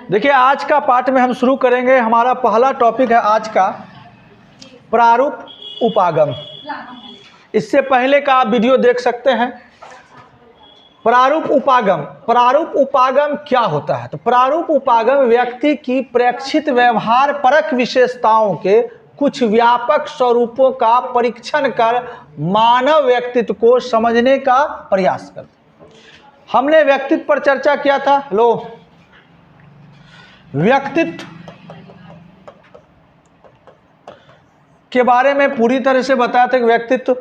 देखिए, आज का पाठ में हम शुरू करेंगे। हमारा पहला टॉपिक है आज का प्रारूप उपागम। इससे पहले का आप वीडियो देख सकते हैं। प्रारूप उपागम, प्रारूप उपागम क्या होता है? तो प्रारूप उपागम व्यक्ति की प्रेक्षित व्यवहार परक विशेषताओं के कुछ व्यापक स्वरूपों का परीक्षण कर मानव व्यक्तित्व को समझने का प्रयास करते हैं। हमने व्यक्तित्व पर चर्चा किया था। व्यक्तित्व के बारे में पूरी तरह से बताया था कि व्यक्तित्व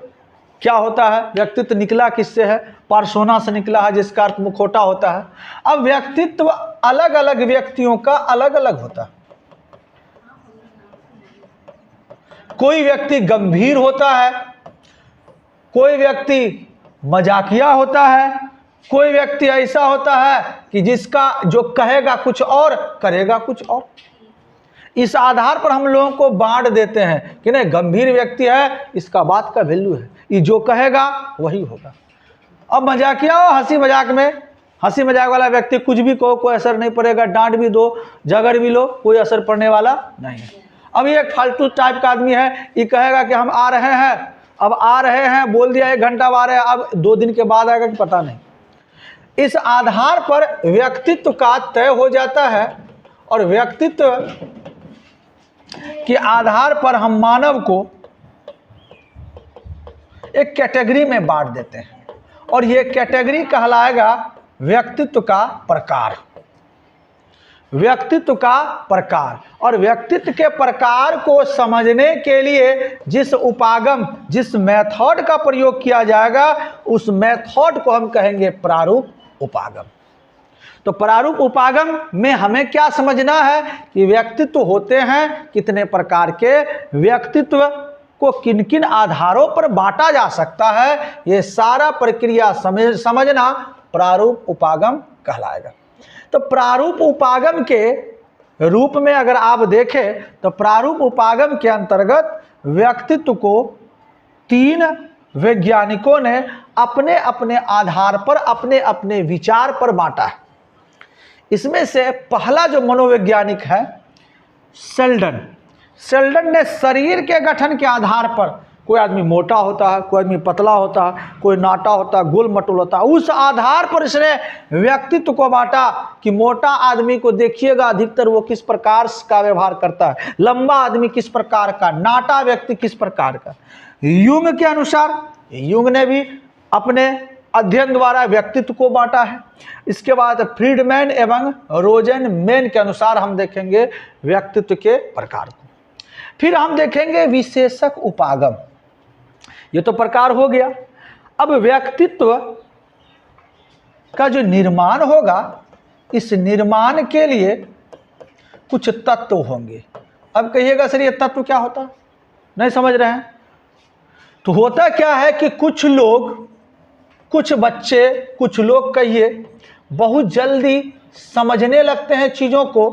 क्या होता है, व्यक्तित्व निकला किससे है, पर्सोना से निकला है जिसका अर्थ मुखौटा होता है। अब व्यक्तित्व अलग अलग व्यक्तियों का अलग अलग होता है। कोई व्यक्ति गंभीर होता है, कोई व्यक्ति मजाकिया होता है, कोई व्यक्ति ऐसा होता है कि जिसका जो कहेगा कुछ और करेगा कुछ और। इस आधार पर हम लोगों को बांट देते हैं कि नहीं, गंभीर व्यक्ति है, इसका बात का वैल्यू है, ये जो कहेगा वही होगा। अब मजाकिया हो, हंसी मजाक में, हंसी मजाक वाला व्यक्ति कुछ भी कहो कोई असर नहीं पड़ेगा, डांट भी दो, झगड़ भी लो, कोई असर पड़ने वाला नहीं है। अब ये एक फालतू टाइप का आदमी है, ये कहेगा कि हम आ रहे हैं, अब आ रहे हैं बोल दिया, 1 घंटा आ रहे हैं, अब 2 दिन के बाद आएगा कि पता नहीं। इस आधार पर व्यक्तित्व का तय हो जाता है और व्यक्तित्व के आधार पर हम मानव को एक कैटेगरी में बांट देते हैं और ये कैटेगरी कहलाएगा व्यक्तित्व का प्रकार। व्यक्तित्व का प्रकार, और व्यक्तित्व के प्रकार को समझने के लिए जिस उपागम, जिस मेथड का प्रयोग किया जाएगा उस मेथड को हम कहेंगे प्रारूप उपागम। तो प्रारूप उपागम में हमें क्या समझना है कि व्यक्तित्व होते हैं कितने प्रकार के, व्यक्तित्व को किन किन आधारों पर बांटा जा सकता है, ये सारा प्रक्रिया समझना प्रारूप उपागम कहलाएगा। तो प्रारूप उपागम के रूप में अगर आप देखें तो प्रारूप उपागम के अंतर्गत व्यक्तित्व को 3 वैज्ञानिकों ने अपने अपने आधार पर, अपने अपने विचार पर बांटा है। इसमें से पहला जो मनोवैज्ञानिक है सेल्डन ने शरीर के गठन के आधार पर, कोई आदमी मोटा होता है, कोई आदमी पतला होता है, कोई नाटा होता है, गोल मटोल होता है, उस आधार पर इसने व्यक्तित्व को बांटा कि मोटा आदमी को देखिएगा अधिकतर वो किस प्रकार का व्यवहार करता है, लंबा आदमी किस प्रकार का, नाटा व्यक्ति किस प्रकार का। यूंग के अनुसार, यूंग ने भी अपने अध्ययन द्वारा व्यक्तित्व को बांटा है। इसके बाद फ्रीडमैन एवं रोजेनमैन के अनुसार हम देखेंगे व्यक्तित्व के प्रकार को। फिर हम देखेंगे विशेषक उपागम, ये तो प्रकार हो गया। अब व्यक्तित्व का जो निर्माण होगा, इस निर्माण के लिए कुछ तत्व होंगे। अब कहिएगा सर ये तत्व क्या होता, नहीं समझ रहे हैं? तो होता क्या है कि कुछ लोग, कुछ बच्चे, कुछ लोग कहिए बहुत जल्दी समझने लगते हैं चीज़ों को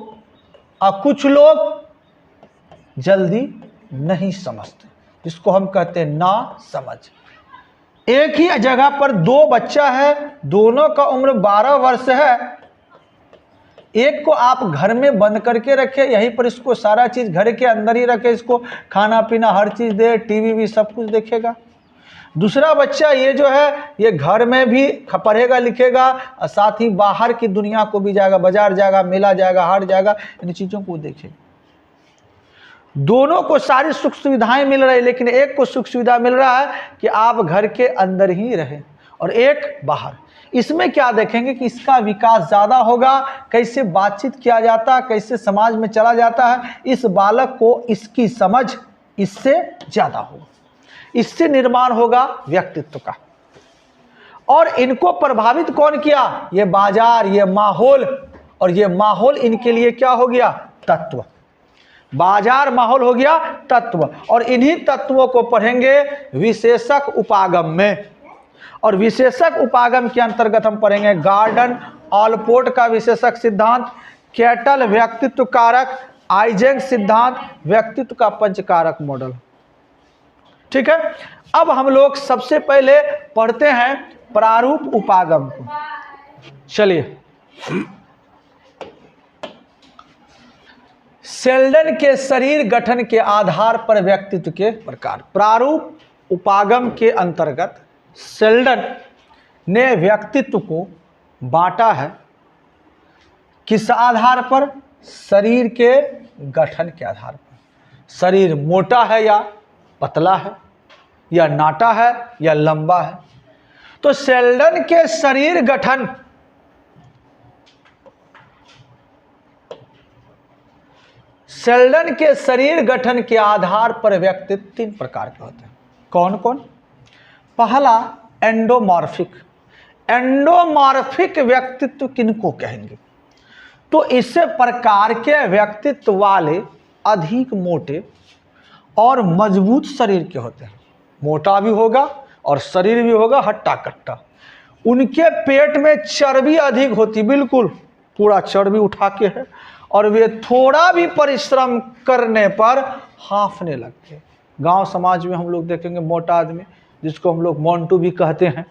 और कुछ लोग जल्दी नहीं समझते, जिसको हम कहते हैं ना समझ। एक ही जगह पर 2 बच्चा है, दोनों का उम्र 12 वर्ष है, एक को आप घर में बंद करके रखे, यहीं पर इसको सारा चीज़ घर के अंदर ही रखे, इसको खाना पीना हर चीज़ दे, टीवी भी सब कुछ देखेगा। दूसरा बच्चा ये जो है ये घर में भी पढ़ेगा लिखेगा और साथ ही बाहर की दुनिया को भी जाएगा, बाजार जाएगा, मेला जाएगा, हाट जाएगा, इन चीज़ों को देखेगा। दोनों को सारी सुख सुविधाएं मिल रही है, लेकिन एक को सुख सुविधा मिल रहा है कि आप घर के अंदर ही रहें और एक बाहर। इसमें क्या देखेंगे कि इसका विकास ज़्यादा होगा, कैसे बातचीत किया जाता है, कैसे समाज में चला जाता है, इस बालक को इसकी समझ इससे ज़्यादा होगा, इससे निर्माण होगा व्यक्तित्व का। और इनको प्रभावित कौन किया? ये बाजार, ये माहौल, और ये माहौल इनके लिए क्या हो गया? तत्व। बाजार माहौल हो गया तत्व, और इन्हीं तत्वों को पढ़ेंगे विशेषक उपागम में। और विशेषक उपागम के अंतर्गत हम पढ़ेंगे गार्डन ऑलपोर्ट का विशेषक सिद्धांत, कैटल व्यक्तित्व कारक, आइजेंक सिद्धांत, व्यक्तित्व का पंचकारक मॉडल। ठीक है, अब हम लोग सबसे पहले पढ़ते हैं प्रारूप उपागम को। चलिए, शेल्डन के शरीर गठन के आधार पर व्यक्तित्व के प्रकार। प्रारूप उपागम के अंतर्गत शेल्डन ने व्यक्तित्व को बांटा है किस आधार पर? शरीर के गठन के आधार पर। शरीर मोटा है या पतला है, या नाटा है या लंबा है। तो शेल्डन के शरीर गठन के आधार पर व्यक्तित्व 3 प्रकार के होते हैं। कौन कौन? पहला एंडोमॉर्फिक। एंडोमॉर्फिक व्यक्तित्व किनको कहेंगे? तो इस प्रकार के व्यक्तित्व वाले अधिक मोटे और मजबूत शरीर के होते हैं। मोटा भी होगा और शरीर भी होगा हट्टा कट्टा। उनके पेट में चर्बी अधिक होती, बिल्कुल पूरा चर्बी उठा के है, और वे थोड़ा भी परिश्रम करने पर हांफने लगते। गांव समाज में हम लोग देखेंगे मोटा आदमी, जिसको हम लोग मोंटू भी कहते हैं।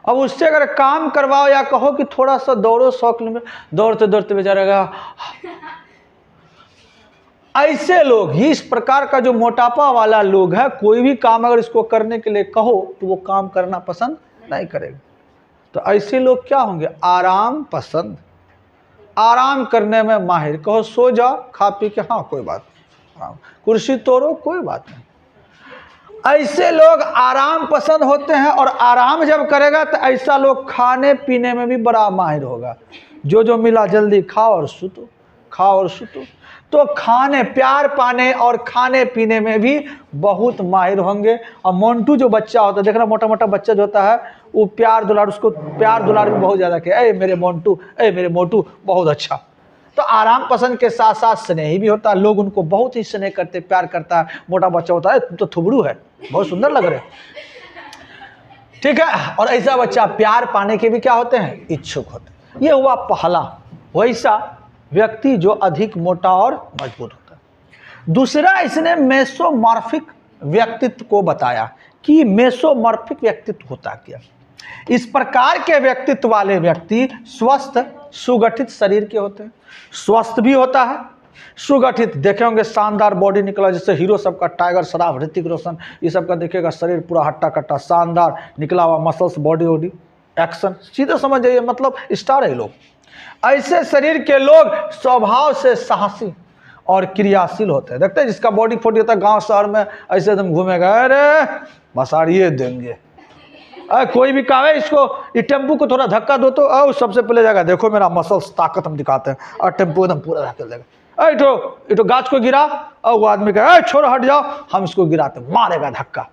अब उससे अगर काम करवाओ या कहो कि थोड़ा सा दौड़ो 100 किलोमीटर, दौड़ते दौड़ते बेचारा ऐसे लोग ही, इस प्रकार का जो मोटापा वाला लोग है, कोई भी काम अगर इसको करने के लिए कहो तो वो काम करना पसंद नहीं करेगा। तो ऐसे लोग क्या होंगे? आराम पसंद, आराम करने में माहिर। कहो सो जाओ, खा पी के, हाँ कोई बात नहीं, कुर्सी तोड़ो कोई बात नहीं। ऐसे लोग आराम पसंद होते हैं, और आराम जब करेगा तो ऐसा लोग खाने पीने में भी बड़ा माहिर होगा। जो मिला जल्दी खाओ और सुतो, खाओ और सुतो। तो खाने, प्यार पाने और खाने पीने में भी बहुत माहिर होंगे। और मोंटू जो बच्चा होता है, देखना मोटा मोटा बच्चा जो होता है, वो प्यार दुलार, उसको प्यार दुलार भी बहुत ज़्यादा किया, ए मेरे मोंटू, ए मेरे मोटू, बहुत अच्छा। तो आराम पसंद के साथ साथ स्नेही भी होता है। लोग उनको बहुत ही स्नेह करते, प्यार करता है। मोटा बच्चा होता है, तुम तो थुबड़ू है, बहुत सुंदर लग रहे, ठीक है। और ऐसा बच्चा प्यार पाने के भी क्या होते हैं? इच्छुक होते हैं। ये हुआ पहला वैसा व्यक्ति जो अधिक मोटा और मजबूत होता है। दूसरा, इसने मेसोमॉर्फिक व्यक्तित्व को बताया कि मेसोमॉर्फिक व्यक्तित्व होता क्या। इस प्रकार के व्यक्तित्व वाले व्यक्ति स्वस्थ सुगठित शरीर के होते हैं। स्वस्थ भी होता है, सुगठित। देखे होंगे शानदार बॉडी निकला, जैसे हीरो सबका, टाइगर श्रॉफ, ऋतिक रोशन, ये सबका देखिएगा शरीर पूरा हट्टा कट्टा शानदार निकला हुआ, मसल्स, बॉडी वॉडी, एक्शन, सीधे समझ जाइए, मतलब स्टार है लोग। ऐसे शरीर के लोग स्वभाव से साहसी और क्रियाशील होते हैं। देखते हैं जिसका बॉडी फोटी होता है, गांव शहर में ऐसे एकदम घूमेगा, अरे मसाड़िए देंगे। कोई भी काम है, इसको ये टेम्पू को थोड़ा धक्का दो तो सबसे पहले जाएगा, देखो मेरा मसल्स, ताकत हम दिखाते हैं, और टेम्पू एकदम पूरा धक्का देगा। इटो गाछ को गिरा, और वो आदमी कहे छोड़ हट जाओ, हम इसको गिराते, मारेगा धक्का।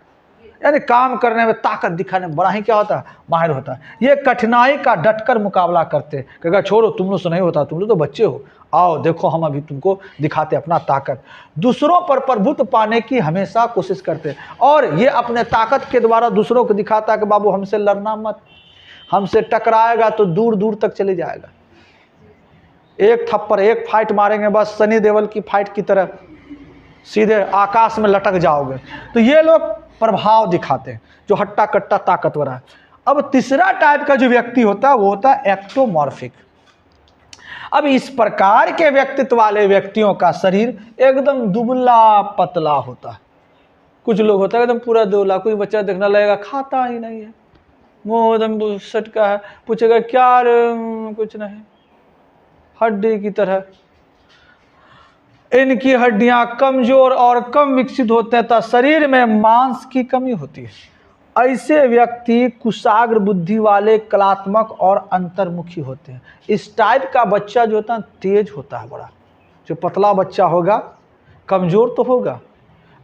यानी काम करने में, ताकत दिखाने में बड़ा ही क्या होता है? माहिर होता है। ये कठिनाई का डटकर मुकाबला करते, कहेगा छोड़ो, तुम लोग से नहीं होता, तुम लोग तो बच्चे हो, आओ देखो हम अभी तुमको दिखाते अपना ताकत। दूसरों पर प्रभुत्व पाने की हमेशा कोशिश करते, और ये अपने ताकत के द्वारा दूसरों को दिखाता है कि बाबू हमसे लड़ना मत, हमसे टकराएगा तो दूर दूर तक चले जाएगा। एक थप्पड़, एक फाइट मारेंगे, बस सनी देओल की फाइट की तरह सीधे आकाश में लटक जाओगे। तो ये लोग प्रभाव दिखाते हैं, जो हट्टा कट्टा ताकतवर है। अब तीसरा टाइप का जो व्यक्ति होता है वो होता है एक्टोमॉर्फिक। अब इस प्रकार के व्यक्तित्व वाले व्यक्तियों का शरीर एकदम दुबला पतला होता है। कुछ लोग होता है एकदम पूरा दुबला, कोई बच्चा देखना लगेगा खाता ही नहीं है, मुंह एकदम सटका है, पूछेगा क्या रे, कुछ नहीं, हड्डी की तरह। इनकी हड्डियां कमजोर और कम विकसित होते हैं, तो शरीर में मांस की कमी होती है। ऐसे व्यक्ति कुशाग्र बुद्धि वाले, कलात्मक और अंतर्मुखी होते हैं। इस टाइप का बच्चा जो होता है तेज होता है बड़ा। जो पतला बच्चा होगा कमजोर तो होगा,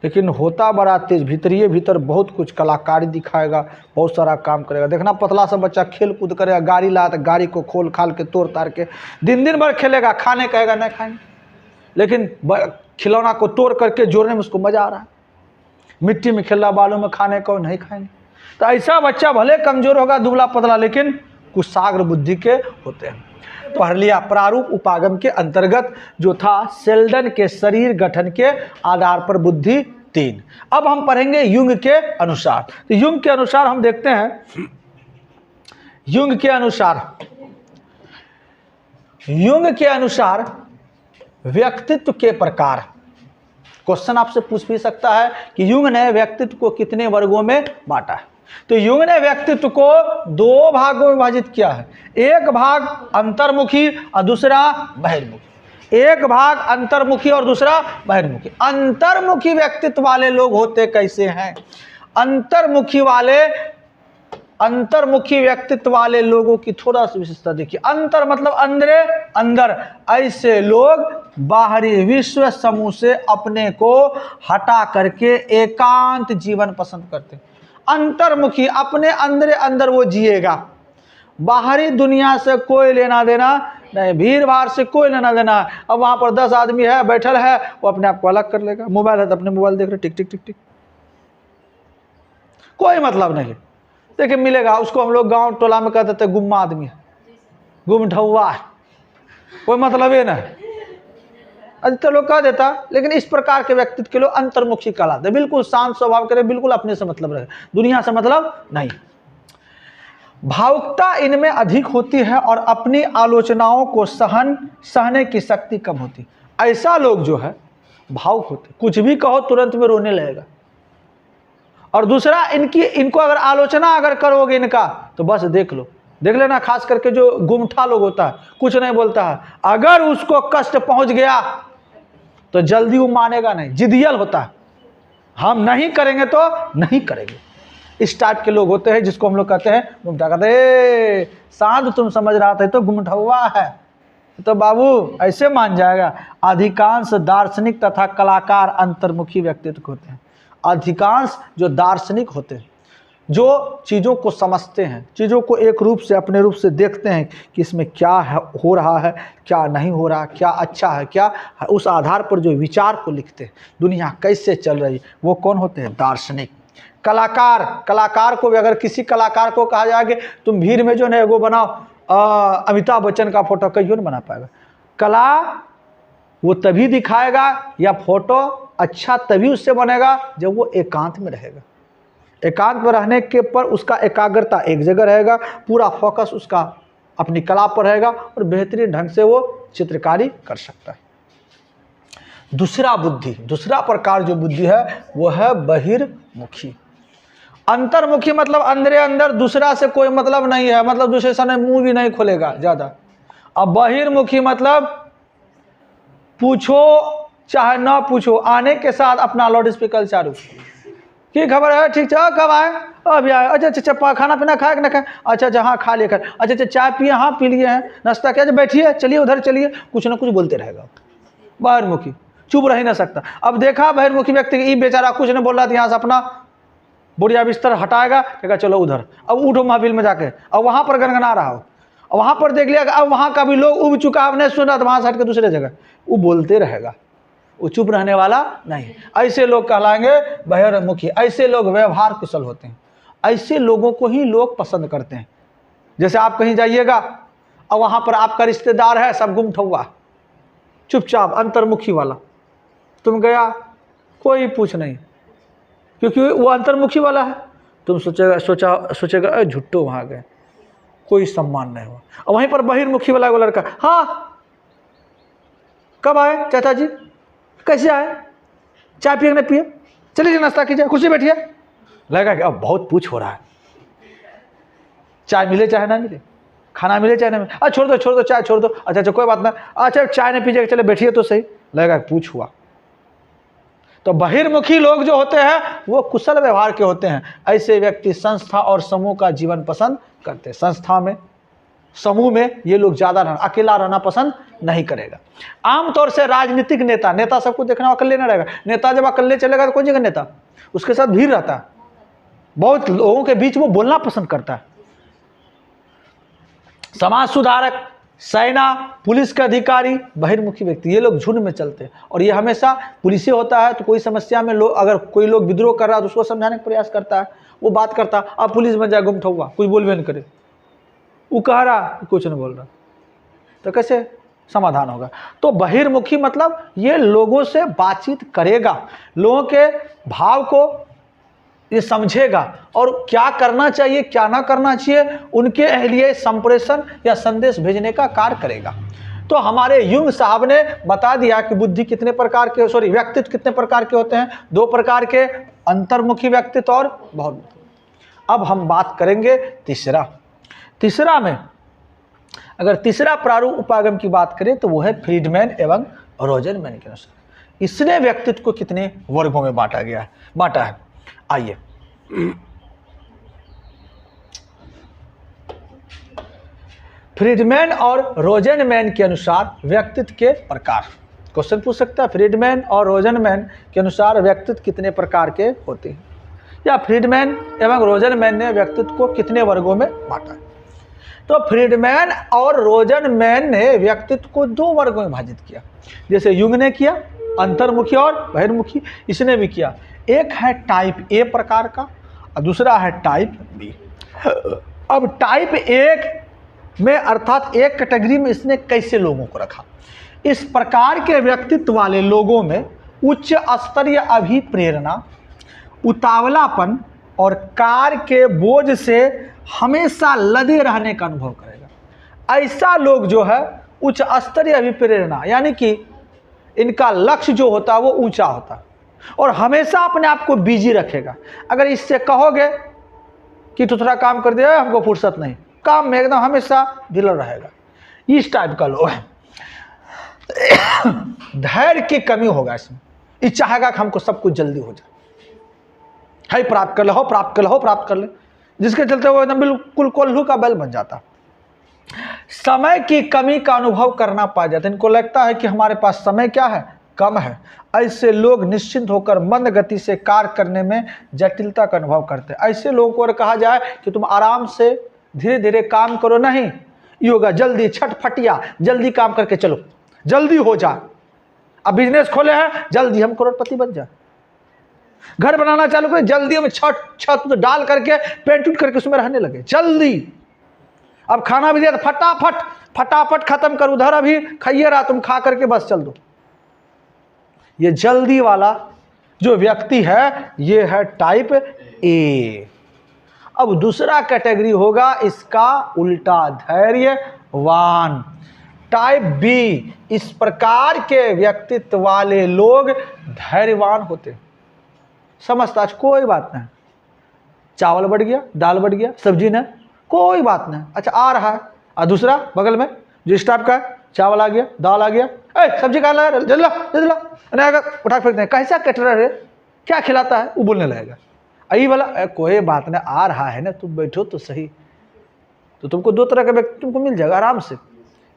लेकिन होता बड़ा तेज, भीतर बहुत कुछ कलाकारी दिखाएगा, बहुत सारा काम करेगा। देखना पतला सा बच्चा खेल कूद करेगा, गाड़ी लाया तो गाड़ी को खोल खाल के तोड़ तार के दिन भर खेलेगा, खाने कहेगा नहीं खाएंगे, लेकिन खिलौना को तोड़ करके जोड़ने में उसको मजा आ रहा है। मिट्टी में खेल रहा, बालू में खाने को नहीं खाएंगे। तो ऐसा बच्चा भले कमजोर होगा, दुबला पतला, लेकिन कुशाग्र बुद्धि के होते हैं। पढ़ लिया प्रारूप उपागम के अंतर्गत जो था शेल्डन के शरीर गठन के आधार पर बुद्धि 3। अब हम पढ़ेंगे युंग के अनुसार। तो युंग के अनुसार हम देखते हैं, युंग के अनुसार व्यक्तित्व के प्रकार। क्वेश्चन आपसे पूछ भी सकता है कि युंग ने व्यक्तित्व को कितने वर्गों में बांटा है। तो युंग ने व्यक्तित्व को 2 भागों में विभाजित किया है। एक भाग अंतर्मुखी और दूसरा बहिर्मुखी। एक भाग अंतर्मुखी और दूसरा बहिर्मुखी। अंतर्मुखी व्यक्तित्व वाले लोग होते कैसे हैं? अंतर्मुखी व्यक्तित्व वाले लोगों की थोड़ा सा विशेषता देखिए। अंतर मतलब अंदरे अंदर। ऐसे लोग बाहरी विश्व समूह से अपने को हटा करके एकांत जीवन पसंद करते। अंतर्मुखी अपने अंदरे अंदर वो जिएगा, बाहरी दुनिया से कोई लेना देना नहीं, भीड़ भाड़ से कोई लेना देना। अब वहां पर 10 आदमी है बैठल है, वो अपने आप को अलग कर लेगा। मोबाइल है तो अपने मोबाइल देख रहे, टिक टिक टिक टिक, कोई मतलब नहीं। देखिए मिलेगा उसको, हम लोग गांव टोला में कहते थे गुम्मा आदमी है, गुमढौआ है, कोई मतलब है ना, अधिकतर लोग कह देता। लेकिन इस प्रकार के व्यक्तित्व के लोग अंतर्मुखी कहलाते, बिल्कुल शांत स्वभाव करे, बिल्कुल अपने से मतलब रहे, दुनिया से मतलब नहीं। भावुकता इनमें अधिक होती है और अपनी आलोचनाओं को सहने की शक्ति कम होती। ऐसा लोग जो है भावुक होते, कुछ भी कहो तुरंत में रोने लगेगा। और दूसरा इनको अगर आलोचना अगर करोगे इनका तो बस देख लेना, खास करके जो गुमठा लोग होता है, कुछ नहीं बोलता है, अगर उसको कष्ट पहुंच गया तो जल्दी वो मानेगा नहीं, जिदियल होता है, हम नहीं करेंगे तो नहीं करेंगे। इस टाइप के लोग होते हैं जिसको हम लोग कहते हैं गुमठा। कहते सांध तुम समझ रहा था तो गुमठुआ है, तो बाबू ऐसे मान जाएगा। अधिकांश दार्शनिक तथा कलाकार अंतर्मुखी व्यक्तित्व होते हैं। अधिकांश जो दार्शनिक होते हैं, जो चीज़ों को समझते हैं, चीज़ों को एक रूप से अपने रूप से देखते हैं कि इसमें क्या है, हो रहा है, क्या नहीं हो रहा, क्या अच्छा है, क्या है, उस आधार पर जो विचार को लिखते हैं, दुनिया कैसे चल रही, वो कौन होते हैं? दार्शनिक। कलाकार को भी अगर किसी कलाकार को कहा जाए कि तुम भीड़ में जो है वो बनाओ अमिताभ बच्चन का फोटो, कहीं नहीं बना पाएगा। कला वो तभी दिखाएगा या फोटो अच्छा तभी उससे बनेगा जब वो एकांत में रहेगा। एकांत में रहने के पर उसका एकाग्रता एक जगह रहेगा, पूरा फोकस उसका अपनी कला पर रहेगा और बेहतरीन ढंग से वो चित्रकारी कर सकता है। दूसरा प्रकार जो बुद्धि है वो है बहिर्मुखी। अंतर्मुखी मतलब अंदरे अंदर, दूसरा से कोई मतलब नहीं है, मतलब दूसरे सामने मुंह भी नहीं खोलेगा ज़्यादा। अब बहिर्मुखी मतलब पूछो चाहे ना पूछो, आने के साथ अपना लाउड स्पीकर चालू, की खबर है, ठीक है, कब आए, अभी आए, अच्छा खाना पीना खाए कि ना खाए, अच्छा हाँ खा लिया, अच्छा चाय पिए, हाँ पी लिए हैं, नाश्ता किया, बैठिए, चलिए उधर चलिए, कुछ ना कुछ बोलते रहेगा। बहिर्मुखी चुप रह ही ना सकता। अब देखा बहिर्मुखी व्यक्ति ये बेचारा कुछ नहीं बोल रहा था, यहाँ से अपना बुढ़िया बिस्तर हटाएगा, कहेगा चलो उधर, अब उठो महफिल में जाके, अब वहाँ पर गनगना रहा हो, और वहाँ पर देख लिया अब वहाँ का भी लोग उब चुका, अब नहीं सुन रहा, तो वहाँ से हट के दूसरे जगह वो बोलते रहेगा, वो चुप रहने वाला नहीं। ऐसे लोग कहलाएंगे बहिर्मुखी। ऐसे लोग व्यवहार कुशल होते हैं, ऐसे लोगों को ही लोग पसंद करते हैं। जैसे आप कहीं जाइएगा और वहाँ पर आपका रिश्तेदार है, सब गुमठुआ, चुपचाप अंतर्मुखी वाला, तुम गया कोई पूछ नहीं, क्योंकि वो अंतर्मुखी वाला है। तुम सोचेगा झुट्टो वहाँ गए, कोई सम्मान नहीं हुआ। और वहीं पर बहिर्मुखी वाला वो लड़का, हाँ कब आए चाचा जी, कैसे आए, चाय पिए ना पिए, चलिए नाश्ता कीजिए, कुर्सी बैठिए, लगेगा कि अब बहुत पूछ हो रहा है, चाय मिले चाहे ना मिले, खाना मिले चाहे ना मिले, अच्छा छोड़ दो चाय छोड़ दो, अच्छा कोई बात ना, अच्छा चाय नहीं पीजिए, चले बैठिए तो सही, लगेगा पूछ हुआ। तो बहिर्मुखी लोग जो होते हैं वो कुशल व्यवहार के होते हैं। ऐसे व्यक्ति संस्था और समूह का जीवन पसंद करते हैं। संस्था में, समूह में ये लोग ज़्यादा रहना, अकेला रहना पसंद नहीं करेगा। आमतौर से राजनीतिक नेता सबको देखना अकेले ना रहेगा। नेता जब अकेले चलेगा तो कौन जगह नेता, उसके साथ भीड़ रहता है, बहुत लोगों के बीच वो बोलना पसंद करता है। समाज सुधारक, सेना, पुलिस के अधिकारी, बहिर्मुखी व्यक्ति, ये लोग झुंड में चलते हैं। और ये हमेशा पुलिस होता है तो कोई समस्या में लोग, अगर कोई लोग विद्रोह कर रहा है तो उसको समझाने का प्रयास करता है, वो बात करता है। अब पुलिस में जाए गुमठुआ, कुछ बोलबे नहीं करे, वो कह रहा कुछ नहीं बोल रहा, तो कैसे समाधान होगा? तो बहिर्मुखी मतलब ये लोगों से बातचीत करेगा, लोगों के भाव को ये समझेगा और क्या करना चाहिए क्या ना करना चाहिए उनके लिए संप्रेषण या संदेश भेजने का कार्य करेगा। तो हमारे युंग साहब ने बता दिया कि बुद्धि कितने प्रकार के, सॉरी व्यक्तित्व कितने प्रकार के होते हैं, 2 प्रकार के, अंतर्मुखी व्यक्तित्व और बहुमुखी। अब हम बात करेंगे तीसरा में अगर तीसरा प्रारूप उपागम की बात करें तो वो है फ्रीडमैन एवं रोजनमैन के अनुसार। इसने व्यक्तित्व को कितने वर्गों में बांटा है। आइए फ्रीडमैन और रोजनमैन के अनुसार व्यक्तित्व के प्रकार, क्वेश्चन पूछ सकता है फ्रीडमैन और रोजनमैन के अनुसार व्यक्तित्व कितने प्रकार के होते हैं, या फ्रीडमैन एवं रोजनमैन ने व्यक्तित्व को कितने वर्गों में बांटा। तो फ्रीडमैन और रोजनमैन ने व्यक्तित्व को 2 वर्गों में विभाजित किया, जैसे युंग ने किया अंतर्मुखी और बहिर्मुखी, इसने भी किया। एक है टाइप ए प्रकार का और दूसरा है टाइप बी। अब टाइप ए में अर्थात एक कैटेगरी में इसने कैसे लोगों को रखा। इस प्रकार के व्यक्तित्व वाले लोगों में उच्च स्तरीय अभिप्रेरणा, उतावलापन और कार्य के बोझ से हमेशा लदे रहने का अनुभव करेगा। ऐसा लोग जो है उच्च स्तरीय अभिप्रेरणा, यानी कि इनका लक्ष्य जो होता है वो ऊंचा होता है और हमेशा अपने आप को बिजी रखेगा। अगर इससे कहोगे कि तू थोड़ा काम कर दे, हमको फुर्सत नहीं, काम में एकदम हमेशा ढिला रहेगा। इस टाइप का लोग है। धैर्य की कमी होगा इसमें, ये चाहेगा कि हमको सब कुछ जल्दी हो जाए, है प्राप्त कर ले, जिसके चलते वो एकदम बिल्कुल कोल्हू का बैल बन जाता। समय की कमी का अनुभव करना पा जाता है। इनको लगता है कि हमारे पास समय क्या है, कम है। ऐसे लोग निश्चिंत होकर मंद गति से कार्य करने में जटिलता का अनुभव करते हैं। ऐसे लोगों को अगर कहा जाए कि तुम आराम से धीरे धीरे काम करो, नहीं, ये होगा जल्दी छटफटिया, जल्दी काम करके चलो, जल्दी हो जाए। अब बिजनेस खोले हैं, जल्दी हम करोड़पति बन जाए। घर बनाना चालू करें, जल्दी हम छत डाल करके पेंट उट करके उसमें रहने लगे, जल्दी। अब खाना भी दिया तो फटाफट खत्म कर, उधर अभी खाइए रहा, तुम खा करके बस चल दो। ये जल्दी वाला जो व्यक्ति है ये है टाइप ए। अब दूसरा कैटेगरी होगा इसका उल्टा, धैर्यवान, टाइप बी। इस प्रकार के व्यक्तित्व वाले लोग धैर्यवान होते हैं। समझता कोई बात नहीं, चावल बढ़ गया, दाल बढ़ गया, सब्जी नहीं, कोई बात नहीं, अच्छा आ रहा है। और दूसरा बगल में जो इस टाइप का है, चावल आ गया, दाल आ गया, सब्जी कहाँ ला, जल्दी ला, उठा फेंकते हैं, कैसा कैटरर है, क्या खिलाता है, वो बोलने लगेगा। यही वाला कोई बात नहीं, आ रहा है ना, तुम बैठो तो सही। तो तुमको 2 तरह का व्यक्ति तुमको मिल जाएगा आराम से।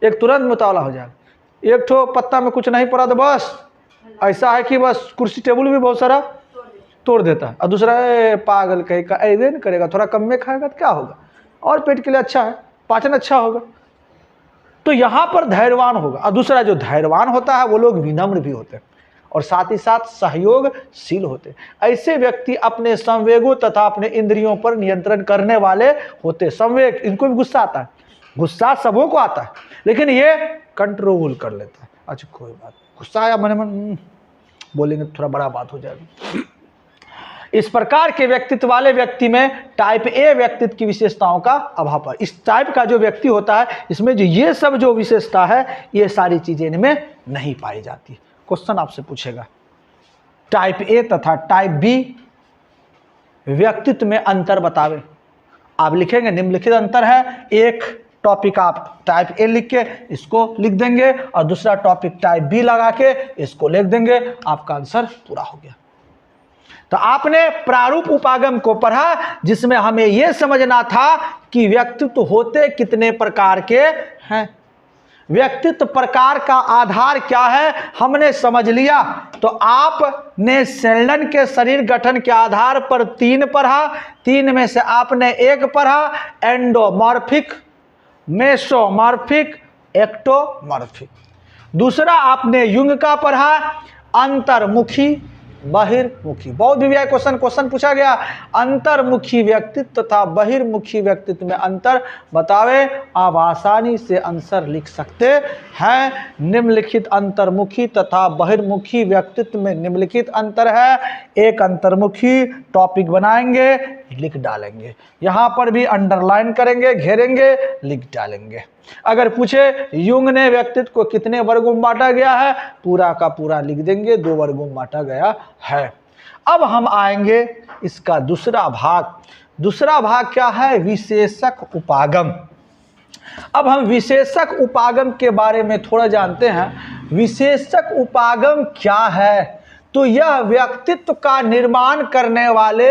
एक तुरंत मुतावला हो जाएगा, एक ठो पत्ता में कुछ नहीं पड़ा तो बस ऐसा है कि बस कुर्सी टेबल भी बहुत सारा तोड़ देता है। और दूसरा पागल कहेगा, ऐसे नहीं करेगा, थोड़ा कम में खाएगा तो क्या होगा, और पेट के लिए अच्छा है, पाचन अच्छा होगा। तो यहाँ पर धैर्यवान होगा। और दूसरा जो धैर्यवान होता है वो लोग विनम्र भी होते हैं और साथ ही साथ सहयोगशील होते हैं। ऐसे व्यक्ति अपने संवेगों तथा अपने इंद्रियों पर नियंत्रण करने वाले होते। संवेग, इनको भी गुस्सा आता है, गुस्सा सबों को आता है, लेकिन ये कंट्रोल कर लेता है। अच्छा कोई बात, गुस्सा आया मन बोलेंगे थोड़ा बड़ा बात हो जाएगी। इस प्रकार के व्यक्तित्व वाले व्यक्ति में टाइप ए व्यक्तित्व की विशेषताओं का अभाव है। इस टाइप का जो व्यक्ति होता है इसमें जो ये सब जो विशेषता है ये सारी चीजें इनमें नहीं पाई जाती। क्वेश्चन आपसे पूछेगा टाइप ए तथा टाइप बी व्यक्तित्व में अंतर बतावे। आप लिखेंगे निम्नलिखित अंतर है। एक टॉपिक आप टाइप ए लिख के इसको लिख देंगे और दूसरा टॉपिक टाइप बी लगा के इसको लिख देंगे, आपका आंसर पूरा हो गया। तो आपने प्रारूप उपागम को पढ़ा जिसमें हमें यह समझना था कि व्यक्तित्व होते कितने प्रकार के हैं, व्यक्तित्व प्रकार का आधार क्या है हमने समझ लिया। तो आपने शेल्डन के शरीर गठन के आधार पर 3 पढ़ा, 3 में से आपने 1 पढ़ा एंडोमॉर्फिक, मेसोमॉर्फिक, एक्टोमॉर्फिक। दूसरा आपने युंग का पढ़ा अंतर्मुखी, बहिर्मुखी। बहुत भी क्वेश्चन पूछा गया अंतर्मुखी व्यक्तित्व तथा बहिर्मुखी व्यक्तित्व में अंतर बतावे। आप आसानी से आंसर लिख सकते हैं। निम्नलिखित अंतर्मुखी तथा बहिर्मुखी व्यक्तित्व में निम्नलिखित अंतर है। एक अंतर्मुखी टॉपिक बनाएंगे, लिख डालेंगे। यहाँ पर भी अंडरलाइन करेंगे, घेरेंगे, लिख डालेंगे। अगर पूछे युंग ने व्यक्तित्व को कितने वर्गों में बांटा गया है, पूरा का पूरा लिख देंगे, 2 वर्गों में बांटा गया है। अब हम आएंगे इसका दूसरा भाग। दूसरा भाग क्या है? विशेषक उपागम। अब हम विशेषक उपागम के बारे में थोड़ा जानते हैं। विशेषक उपागम क्या है? तो यह व्यक्तित्व का निर्माण करने वाले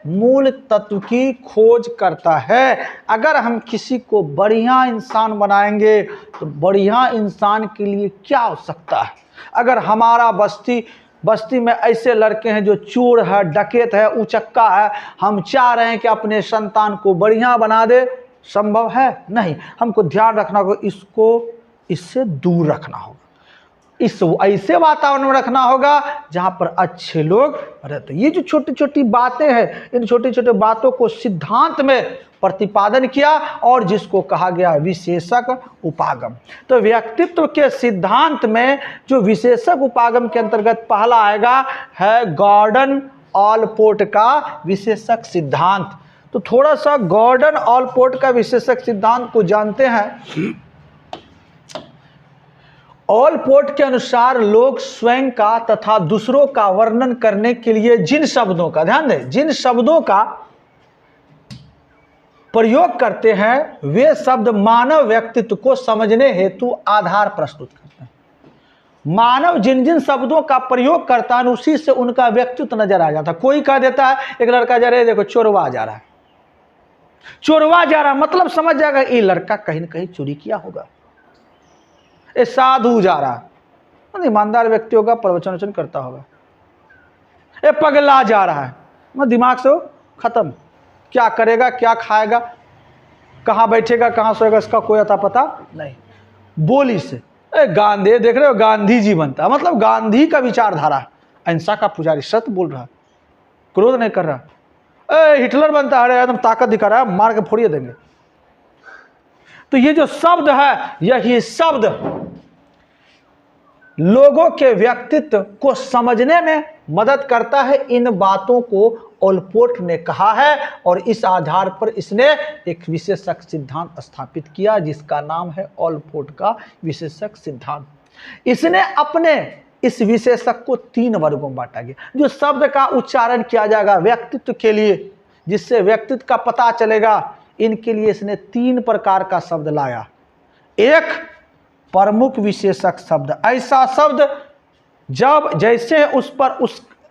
मूल तत्व की खोज करता है। अगर हम किसी को बढ़िया इंसान बनाएंगे तो बढ़िया इंसान के लिए क्या हो सकता है? अगर हमारा बस्ती में ऐसे लड़के हैं जो चोर है, डकैत है, उचक्का है, हम चाह रहे हैं कि अपने संतान को बढ़िया बना दे, संभव है? नहीं। हमको ध्यान रखना होगा, इससे दूर रखना होगा, इस ऐसे वातावरण में रखना होगा जहां पर अच्छे लोग रहते। ये जो छोटी छोटी बातें हैं, इन छोटी छोटी बातों को सिद्धांत में प्रतिपादन किया और जिसको कहा गया विशेषक उपागम। तो व्यक्तित्व के सिद्धांत में जो विशेषक उपागम के अंतर्गत पहला आएगा है गॉर्डन ऑलपोर्ट का विशेषक सिद्धांत। तो थोड़ा सा गॉर्डन ऑलपोर्ट का विशेषक सिद्धांत को जानते हैं। ऑलपोर्ट के अनुसार लोग स्वयं का तथा दूसरों का वर्णन करने के लिए जिन शब्दों का, ध्यान दें, जिन शब्दों का प्रयोग करते हैं वे शब्द मानव व्यक्तित्व को समझने हेतु आधार प्रस्तुत करते हैं। मानव जिन जिन शब्दों का प्रयोग करता है उसी से उनका व्यक्तित्व नजर आ जाता है। कोई कह देता है, एक लड़का जा रहा है, देखो चोरवा जा रहा है, चोरवा जा रहा है, मतलब समझ जाएगा ये लड़का कहीं न कहीं चोरी किया होगा। ये साधु जा रहा है, ईमानदार व्यक्ति होगा, प्रवचन वचन करता होगा। ये पगला जा रहा है, मैं दिमाग से खत्म, क्या करेगा, क्या खाएगा, कहाँ बैठेगा, कहाँ सोएगा, इसका कोई अता पता नहीं। बोली से गांधी, देख रहे हो, गांधी जी बनता, मतलब गांधी का विचारधारा, अहिंसा का पुजारी, सत्य बोल रहा है, क्रोध नहीं कर रहा। हिटलर बनता है, एकदम ताकत दिखा रहा है, मार के फोड़िए देंगे। तो ये जो शब्द है, यही शब्द लोगों के व्यक्तित्व को समझने में मदद करता है। इन बातों को ऑलपोर्ट ने कहा है और इस आधार पर इसने एक विशेषक सिद्धांत स्थापित किया जिसका नाम है ऑलपोर्ट का विशेषक सिद्धांत। इसने अपने इस विशेषक को 3 वर्गों में बांटा गया। जो शब्द का उच्चारण किया जाएगा व्यक्तित्व के लिए, जिससे व्यक्तित्व का पता चलेगा, इनके लिए इसने 3 प्रकार का शब्द लाया। एक प्रमुख विशेषक शब्द, ऐसा शब्द जब जैसे उस पर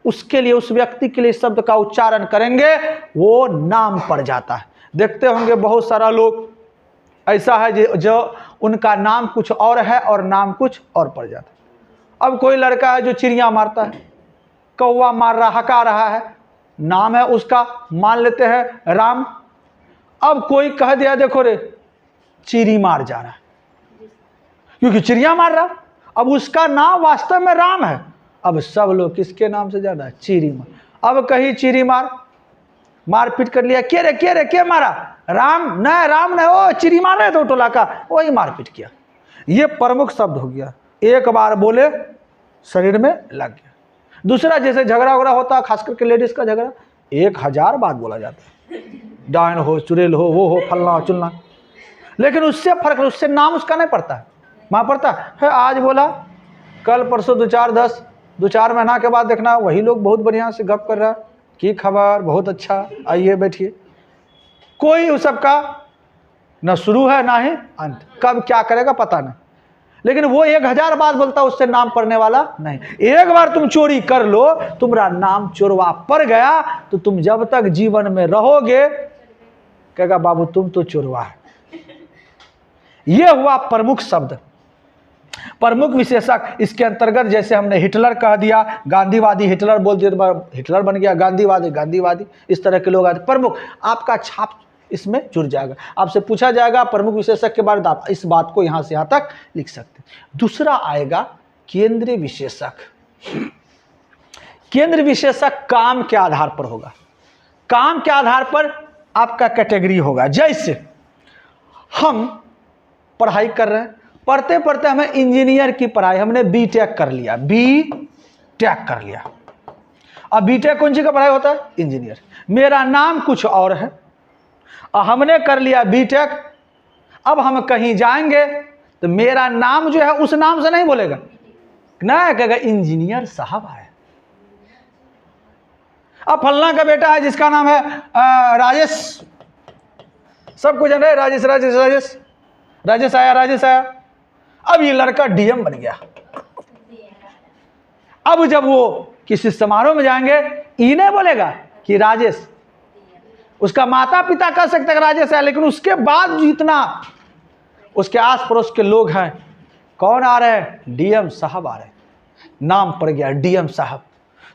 उसके लिए, उस व्यक्ति के लिए शब्द का उच्चारण करेंगे वो नाम पड़ जाता है। देखते होंगे बहुत सारा लोग ऐसा है जो उनका नाम कुछ और है और नाम कुछ और पड़ जाता है। अब कोई लड़का है जो चिड़िया मारता है, कौवा मार रहा, हका रहा है, नाम है उसका, मान लेते हैं राम। अब कोई कह दिया देखो रे चिड़ी मार जा रहा है, क्योंकि चिड़िया मार रहा, अब उसका नाम वास्तव में राम है। अब सब लोग किसके नाम से जाना है? चिड़ी मार। अब कहीं चिड़ी मारपीट कर लिया, के रे के मारा? राम नहीं, ओ चिड़ी मार रहे तो टोला का, वही मारपीट किया। ये प्रमुख शब्द हो गया, एक बार बोले शरीर में लग गया। दूसरा, जैसे झगड़ा वगड़ा होता है, खास करके लेडीज का झगड़ा, 1000 बात बोला जाता है, डायन हो, चुड़ैल हो, वो हो, फलना हो, चुलना, लेकिन उससे फर्क, उससे नाम उसका नहीं पड़ता है। वहाँ पड़ता है आज बोला, कल परसों 2-4 महीना के बाद देखना वही लोग बहुत बढ़िया से गप कर रहा है, की खबर, बहुत अच्छा, आइए बैठिए। कोई उस सबका न शुरू है ना ही अंत, कब क्या करेगा पता नहीं, लेकिन वो 1000 बात बोलता, उससे नाम पढ़ने वाला नहीं। एक बार तुम चोरी कर लो, तुम्हारा नाम चोरवा पड़ गया, तो तुम जब तक जीवन में रहोगे कहेगा बाबू तुम तो चोरवा है। यह हुआ प्रमुख शब्द, प्रमुख विशेषक। इसके अंतर्गत जैसे हमने हिटलर कह दिया, गांधीवादी, हिटलर बोल दिया तो हिटलर बन गया, गांधीवादी, इस तरह के लोग आते। प्रमुख, आपका छाप इसमें जुड़ जाएगा। आपसे पूछा जाएगा प्रमुख विशेषक के बारे में, आप इस बात को यहां से यहां तक लिख सकते हैं। दूसरा आएगा केंद्रीय विशेषक। केंद्रीय विशेषक काम के आधार पर होगा, काम के आधार पर आपका कैटेगरी होगा। जैसे हम पढ़ाई कर रहे हैं, पढ़ते पढ़ते हमें इंजीनियर की पढ़ाई, हमने बीटेक कर लिया, अब बीटेक कौन सी का पढ़ाई होता है? इंजीनियर। मेरा नाम कुछ और है और हमने कर लिया बीटेक, अब हम कहीं जाएंगे तो मेरा नाम जो है उस नाम से नहीं बोलेगा ना, कहेगा इंजीनियर साहब आए। अब फलना का बेटा है जिसका नाम है राजेश, सबको जान रहे राजेश राजेश राजेश राजेश आया राजेश आया। अब ये लड़का डीएम बन गया। अब जब वो किसी समारोह में जाएंगे, ई नहीं बोलेगा कि राजेश, उसका माता पिता कह सकते हैं राजेश है, लेकिन उसके बाद जितना उसके आस पड़ोस के लोग हैं, कौन आ रहे हैं? डीएम साहब आ रहे हैं, नाम पड़ गया डीएम साहब।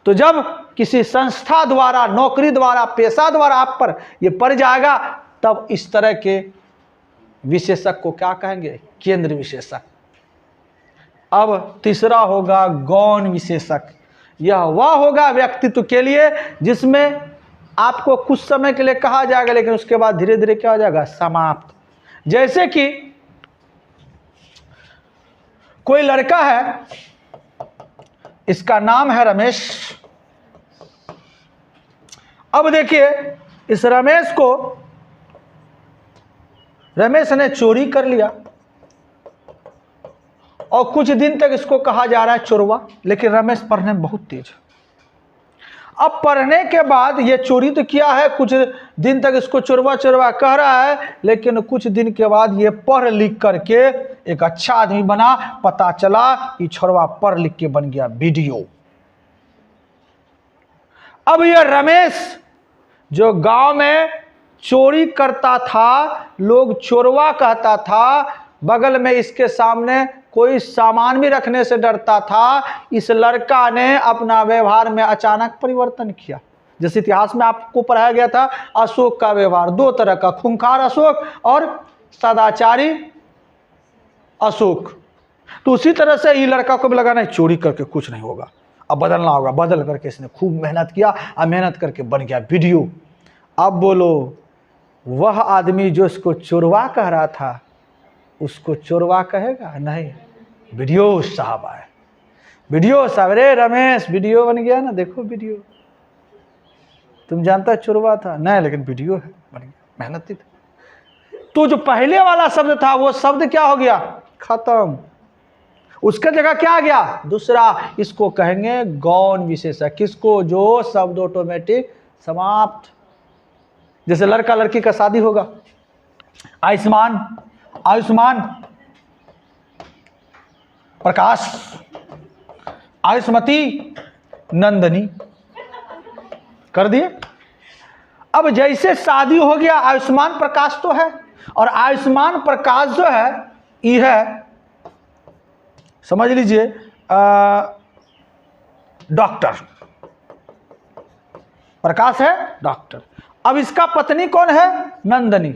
तो जब किसी संस्था द्वारा, नौकरी द्वारा, पेशा द्वारा आप पर ये पड़ जाएगा, तब इस तरह के विशेषक को क्या कहेंगे? केंद्र विशेषक। अब तीसरा होगा गौण विशेषक। यह वह होगा व्यक्तित्व के लिए जिसमें आपको कुछ समय के लिए कहा जाएगा, लेकिन उसके बाद धीरे धीरे क्या हो जाएगा? समाप्त। जैसे कि कोई लड़का है, इसका नाम है रमेश। अब देखिए, इस रमेश ने चोरी कर लिया और कुछ दिन तक इसको कहा जा रहा है चोरवा, लेकिन रमेश पढ़ने में बहुत तेज है। अब पढ़ने के बाद ये चोरी तो किया है, कुछ दिन तक इसको चोरवा चोरवा कह रहा है, लेकिन कुछ दिन के बाद ये पढ़ लिख करके एक अच्छा आदमी बना। पता चला कि छोरवा पढ़ लिख के बन गया बीडीओ। अब ये रमेश जो गांव में चोरी करता था, लोग चोरवा कहता था, बगल में इसके सामने कोई सामान भी रखने से डरता था, इस लड़का ने अपना व्यवहार में अचानक परिवर्तन किया। जैसे इतिहास में आपको पढ़ाया गया था अशोक का व्यवहार, दो तरह का, खूंखार अशोक और सदाचारी अशोक। तो उसी तरह से ये लड़का को भी लगा नहीं, चोरी करके कुछ नहीं होगा, अब बदलना होगा। बदल करके इसने खूब मेहनत किया और मेहनत करके बन गया वीडियो। अब बोलो, वह आदमी जो इसको चोरवा कह रहा था, उसको चोरवा कहेगा? नहीं, वीडियो साहब आए। वीडियो साहब, रे रमेश वीडियो बन गया ना, देखो वीडियो। तुम जानता चोरवा था? नहीं, लेकिन वीडियो है, बन गया, मेहनती था। तो जो पहले वाला शब्द था वो शब्द क्या हो गया? खत्म। उसका जगह क्या आ गया? दूसरा। इसको कहेंगे गौण विशेषक। किसको? जो शब्द ऑटोमेटिक समाप्त। जैसे लड़का लड़की का शादी होगा, आयुष्मान, आयुष्मान प्रकाश, आयुष्मती नंदनी कर दिए। अब जैसे शादी हो गया, आयुष्मान प्रकाश तो है, और आयुष्मान प्रकाश जो है ये है, समझ लीजिए डॉक्टर। प्रकाश है डॉक्टर। अब इसका पत्नी कौन है? नंदनी।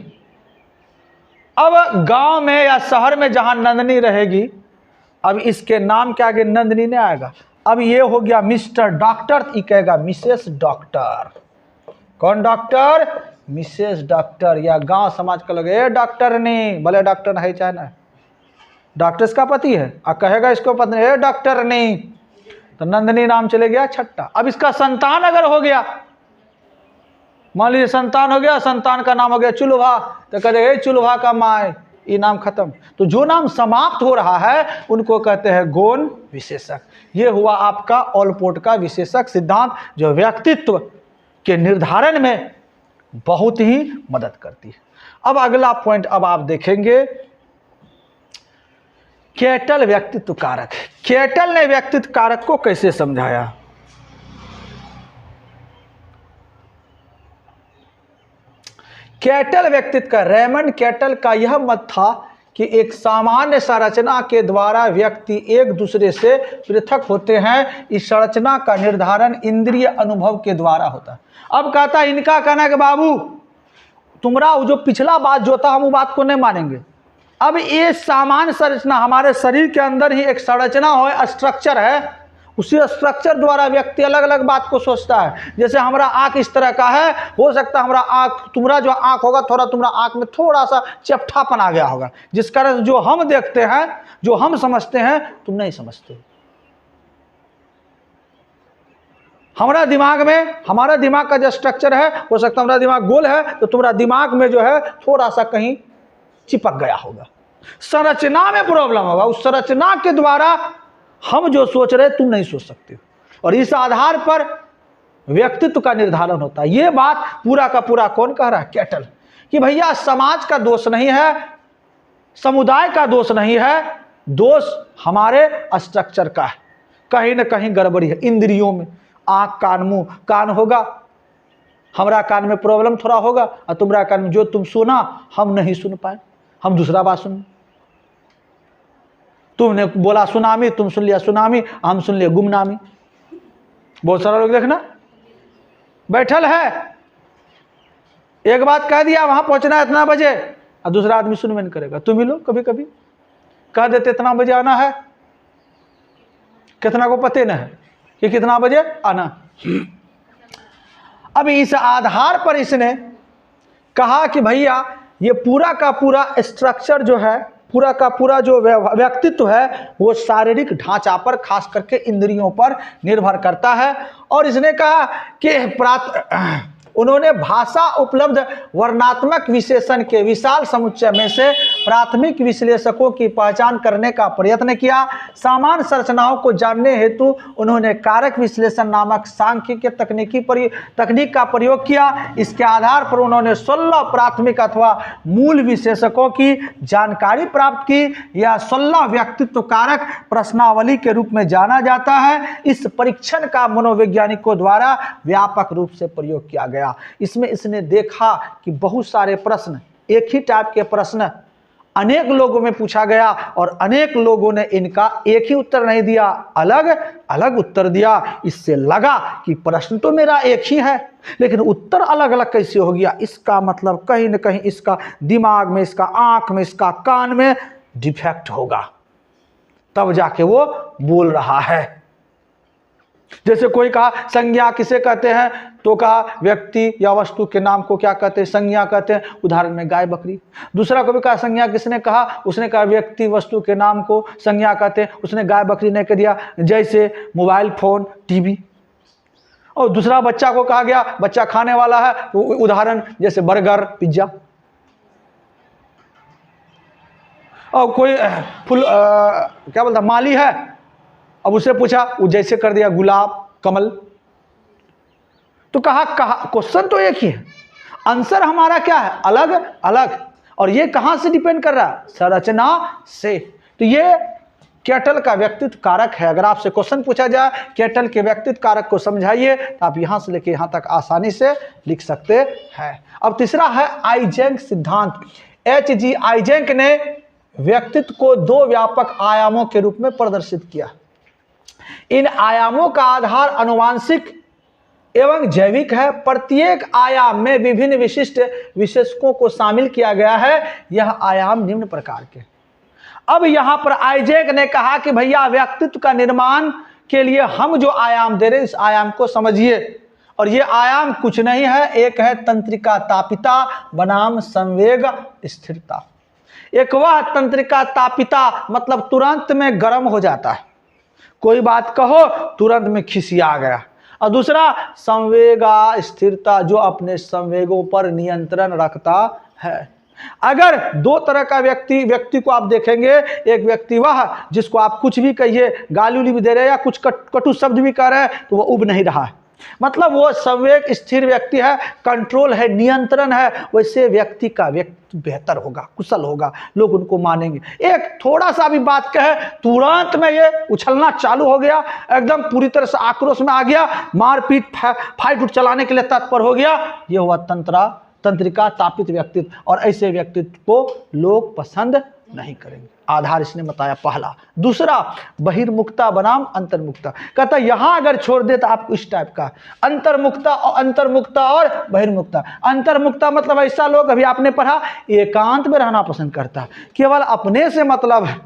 अब गांव में या शहर में जहां नंदनी रहेगी, अब इसके नाम के आगे नंदनी नहीं आएगा। अब ये हो गया मिस्टर डॉक्टर, ये कहेगा मिसेस डॉक्टर। कौन डॉक्टर? Mrs doctor. या गांव समाज का लोग, ए डॉक्टर नहीं, भले डॉक्टर है चाहे ना, डॉक्टर इसका पति है, और कहेगा इसको पत्नी, ए डॉक्टर नहीं, तो नंदनी नाम चले गया छट्टा। अब इसका संतान अगर हो गया, मान लीजिए संतान हो गया, संतान का नाम हो गया चुलभा, तो कहे चुलभा का माए, ये नाम खत्म। तो जो नाम समाप्त हो रहा है उनको कहते हैं गौण विशेषक। ये हुआ आपका ऑलपोर्ट का विशेषक सिद्धांत, जो व्यक्तित्व के निर्धारण में बहुत ही मदद करती है। अब अगला पॉइंट अब आप देखेंगे, केटल व्यक्तित्व कारक। केटल ने व्यक्तित्व कारक को कैसे समझाया? केटल व्यक्तित्व का, रेमंड केटल का यह मत था कि एक सामान्य संरचना के द्वारा व्यक्ति एक दूसरे से पृथक होते हैं। इस संरचना का निर्धारण इंद्रिय अनुभव के द्वारा होता है। अब कहता है, इनका कहना है कि बाबू तुम्हारा जो पिछला बात जो था, हम वो बात को नहीं मानेंगे। अब ये सामान्य संरचना, हमारे शरीर के अंदर ही एक संरचना हो, स्ट्रक्चर है, उसी स्ट्रक्चर द्वारा व्यक्ति अलग अलग बात को सोचता है। जैसे हमारा आंख इस तरह का है, हो सकता है हमारा आंख, तुम्हारा जो आंख होगा, थोड़ा तुम्हारा आंख में थोड़ा सा चपठापन आ गया होगा, जिस कारण जो हम देखते हैं, जो हम समझते हैं, तुम नहीं समझते। हमारा दिमाग का जो स्ट्रक्चर है, हो सकता है हमारा दिमाग गोल है तो तुम्हारा दिमाग में जो है थोड़ा सा कहीं चिपक गया होगा, संरचना में प्रॉब्लम होगा, उस संरचना के द्वारा हम जो सोच रहे तुम नहीं सोच सकते हो, और इस आधार पर व्यक्तित्व का निर्धारण होता है। ये बात पूरा का पूरा कौन कह रहा है? कैटल, कि भैया समाज का दोष नहीं है, समुदाय का दोष नहीं है, दोष हमारे स्ट्रक्चर का है, कहीं ना कहीं गड़बड़ी है इंद्रियों में। आँख, कान, मुंह, कान होगा, हमारा कान में प्रॉब्लम थोड़ा होगा, और तुम्हारा कान में जो तुम सुना हम नहीं सुन पाए, हम दूसरा बात सुन, तुमने बोला सुनामी, तुम सुन लिया सुनामी, हम सुन लिया गुमनामी। बहुत सारा लोग देखना बैठल है, एक बात कह दिया वहां पहुंचना है इतना बजे, और दूसरा आदमी सुनवे नहीं करेगा। तुम ही लोग कभी कभी कह देते इतना बजे आना है, कितना को पते न है कि कितना बजे आना। अब इस आधार पर इसने कहा कि भैया ये पूरा का पूरा स्ट्रक्चर जो है, पूरा का पूरा जो व्यक्तित्व है वो शारीरिक ढांचा पर, खास करके इंद्रियों पर निर्भर करता है। और इसने कहा कि उन्होंने भाषा उपलब्ध वर्णात्मक विशेषण के विशाल समुच्चय में से प्राथमिक विश्लेषकों की पहचान करने का प्रयत्न किया। सामान्य संरचनाओं को जानने हेतु उन्होंने कारक विश्लेषण नामक सांख्यिकीय तकनीक का प्रयोग किया। इसके आधार पर उन्होंने 16 प्राथमिक अथवा मूल विशेषकों की जानकारी प्राप्त की। यह 16 व्यक्तित्व कारक प्रश्नावली के रूप में जाना जाता है। इस परीक्षण का मनोवैज्ञानिकों द्वारा व्यापक रूप से प्रयोग किया गया। इसमें इसने देखा कि बहुत सारे प्रश्न, एक ही टाइप के प्रश्न अनेक लोगों में पूछा गया, और अनेक लोगों ने इनका एक ही उत्तर नहीं दिया, अलग अलग उत्तर दिया। इससे लगा कि प्रश्न तो मेरा एक ही है, लेकिन उत्तर अलग अलग कैसे हो गया? इसका मतलब कहीं ना कहीं इसका दिमाग में, इसका आंख में, इसका कान में डिफेक्ट होगा, तब जाके वो बोल रहा है। जैसे कोई कहा संज्ञा किसे कहते हैं, तो कहा व्यक्ति या वस्तु के नाम को क्या कहते हैं? संज्ञा कहते हैं। उदाहरण में गाय, बकरी। दूसरा को भी कहा संज्ञा किसने कहा? उसने कहा व्यक्ति वस्तु के नाम को संज्ञा कहते हैं, उसने गाय बकरी नहीं कह दिया, जैसे मोबाइल फोन, टीवी। और दूसरा बच्चा को कहा गया बच्चा खाने वाला है, तो उदाहरण जैसे बर्गर, पिज्जा। और कोई क्या बोलता माली है, अब उसे पूछा, वो जैसे कर दिया गुलाब, कमल। तो कहा क्वेश्चन तो एक ही है, आंसर हमारा क्या है? अलग अलग। और ये कहां से डिपेंड कर रहा है? संरचना से। तो ये कैटल का व्यक्तित्व कारक है। अगर आपसे क्वेश्चन पूछा जाए कैटल के व्यक्तित्व कारक को समझाइए, तो आप यहां से लेके यहां तक आसानी से लिख सकते हैं। अब तीसरा है आइजेंक सिद्धांत। H.G. आइजेंक ने व्यक्तित्व को 2 व्यापक आयामों के रूप में प्रदर्शित किया। इन आयामों का आधार आनुवांशिक एवं जैविक है। प्रत्येक आयाम में विभिन्न विशिष्ट विशेषकों को शामिल किया गया है। यह आयाम निम्न प्रकार के। अब यहां पर आइजेक ने कहा कि भैया व्यक्तित्व का निर्माण के लिए हम जो आयाम दे रहे हैं, इस आयाम को समझिए। और ये आयाम कुछ नहीं है, एक है तंत्रिका तापिता बनाम संवेग स्थिरता। एक वह तंत्रिका तापिता मतलब तुरंत में गर्म हो जाता है, कोई बात कहो तुरंत में खिसिया गया। और दूसरा संवेगा स्थिरता, जो अपने संवेगों पर नियंत्रण रखता है। अगर 2 तरह का व्यक्ति को आप देखेंगे, एक व्यक्ति वह जिसको आप कुछ भी कहिए, गाली उली भी दे रहे हैं या कुछ कटु शब्द भी कह रहे हैं, तो वो उब नहीं रहा है, मतलब वो संवेग स्थिर व्यक्ति है, कंट्रोल है, नियंत्रण है। वैसे व्यक्ति का व्यक्ति बेहतर होगा, कुशल होगा, लोग उनको मानेंगे। एक थोड़ा सा भी बात कहे तुरंत में ये उछलना चालू हो गया, एकदम पूरी तरह से आक्रोश में आ गया, मारपीट फाइट चलाने के लिए तत्पर हो गया। ये हुआ तंत्रिका तापित व्यक्तित्व, और ऐसे व्यक्तित्व को लोग पसंद नहीं करेंगे। आधार इसने बताया पहला। दूसरा बहिर्मुखता बनाम अंतर्मुखता। कहता यहां अगर छोड़ दे तो आपको इस टाइप का अंतर्मुखता और बहिर्मुखता। अंतर्मुखता मतलब ऐसा लोग, अभी आपने पढ़ा, एकांत में रहना पसंद करता, केवल अपने से मतलब है,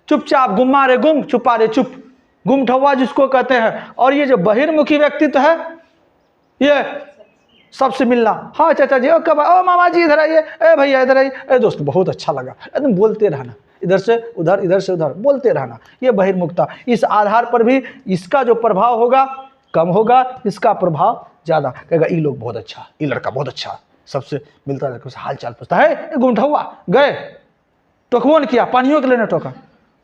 चुपचाप, गुम्मा रे गुम, चुपा रे चुप, गुम ठौवा जिसको कहते हैं। और ये जो बहिर्मुखी व्यक्तित्व है, ये सबसे मिलना, हाँ चाचा जी, ओ कब, ओ मामा जी इधर आइए, ए भैया इधर आइए, ए दोस्त बहुत अच्छा लगा, एकदम बोलते रहना, इधर से उधर बोलते रहना, ये बहिर्मुखता। इस आधार पर भी इसका जो प्रभाव होगा कम होगा, इसका प्रभाव ज़्यादा। कहेगा ये लोग बहुत अच्छा, ये लड़का बहुत अच्छा, सबसे मिलता है, हाल चाल पूछता है, गुमठौआ गए टोकबो न किया, पानियों के लिए न टोका,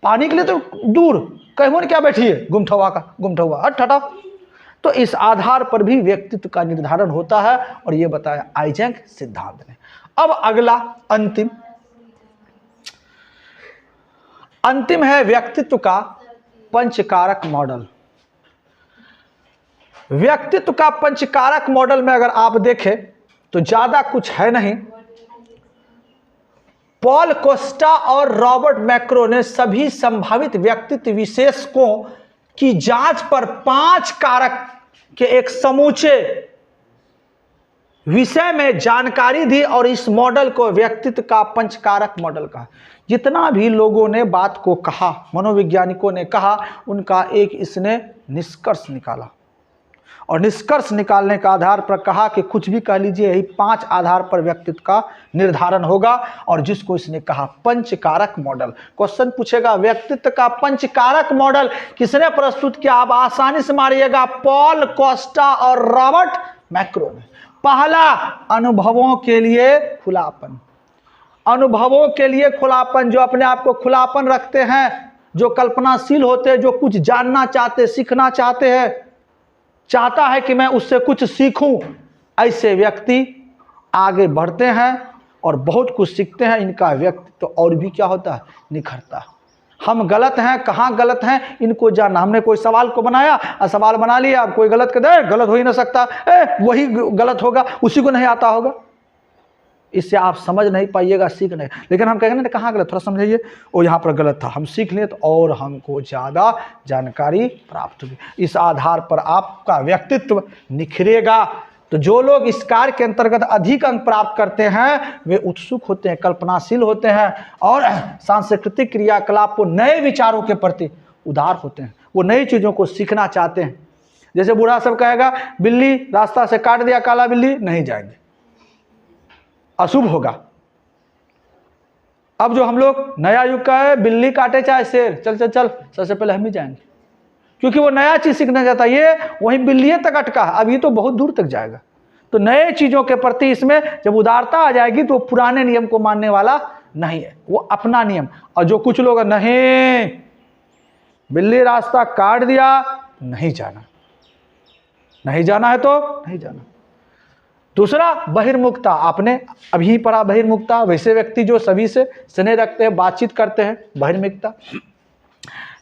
पानी के लिए तो दूर, कहबो न क्या बैठिए गुमठौआ का, गुमठौआ हट हटाओ। तो इस आधार पर भी व्यक्तित्व का निर्धारण होता है, और ये बताया आइजैक सिद्धांत ने। अब अगला अंतिम है व्यक्तित्व का पंचकारक मॉडल। व्यक्तित्व का पंचकारक मॉडल में अगर आप देखें तो ज्यादा कुछ है नहीं। पॉल कोस्टा और रॉबर्ट मैक्रो ने सभी संभावित व्यक्तित्व विशेषकों की जांच पर 5 कारक के एक समूचे विषय में जानकारी दी, और इस मॉडल को व्यक्तित्व का पंचकारक मॉडल कहा। जितना भी लोगों ने बात को कहा, मनोवैज्ञानिकों ने कहा, उनका एक इसने निष्कर्ष निकाला, और निष्कर्ष निकालने का आधार पर कहा कि कुछ भी कह लीजिए, यही 5 आधार पर व्यक्तित्व का निर्धारण होगा, और जिसको इसने कहा पंचकारक मॉडल। क्वेश्चन पूछेगा व्यक्तित्व का पंचकारक मॉडल किसने प्रस्तुत किया? आप आसानी से मारिएगा, पॉल कोस्टा और रॉबर्ट मैक्रो ने। पहला, अनुभवों के लिए खुलापन। अनुभवों के लिए खुलापन, जो अपने आप को खुलापन रखते हैं, जो कल्पनाशील होते हैं, जो कुछ जानना चाहते, सीखना चाहते हैं, चाहता है कि मैं उससे कुछ सीखूं, ऐसे व्यक्ति आगे बढ़ते हैं और बहुत कुछ सीखते हैं। इनका व्यक्तित्व तो और भी क्या होता है, निखरता है। हम गलत हैं, कहाँ गलत हैं, इनको जानना। हमने कोई सवाल को बनाया और सवाल बना लिया, अब कोई गलत कर दे, गलत हो ही ना सकता, वही गलत होगा, उसी को नहीं आता होगा। इससे आप समझ नहीं पाइएगा, सीख नहीं। लेकिन हम कहेंगे ना कहाँ गलत, थोड़ा समझिए, वो यहाँ पर गलत था, हम सीख लें तो और हमको ज़्यादा जानकारी प्राप्त होगी। इस आधार पर आपका व्यक्तित्व निखरेगा। तो जो लोग इस कार्य के अंतर्गत अधिक अंक प्राप्त करते हैं, वे उत्सुक होते हैं, कल्पनाशील होते हैं, और सांस्कृतिक क्रियाकलाप को नए विचारों के प्रति उदार होते हैं। वो नई चीज़ों को सीखना चाहते हैं। जैसे बूढ़ा सब कहेगा बिल्ली रास्ता से काट दिया, काला बिल्ली, नहीं जाएंगे, अशुभ होगा। अब जो हम लोग नया युग का है, बिल्ली काटे चाहे शेर, चल चल चल, सबसे पहले हम ही जाएंगे, क्योंकि वो नया चीज सीखना चाहता है। ये वहीं बिल्ली तक अटका है, अब ये तो बहुत दूर तक जाएगा। तो नए चीजों के प्रति इसमें जब उदारता आ जाएगी तो पुराने नियम को मानने वाला नहीं है, वो अपना नियम। और जो कुछ लोग नहीं, बिल्ली रास्ता काट दिया, नहीं जाना, नहीं जाना है तो नहीं जाना। दूसरा, बहिर्मुखता। आपने अभी पढ़ा बहिर्मुखता, वैसे व्यक्ति जो सभी से स्नेह रखते हैं, बातचीत करते हैं, बहिर्मुखता।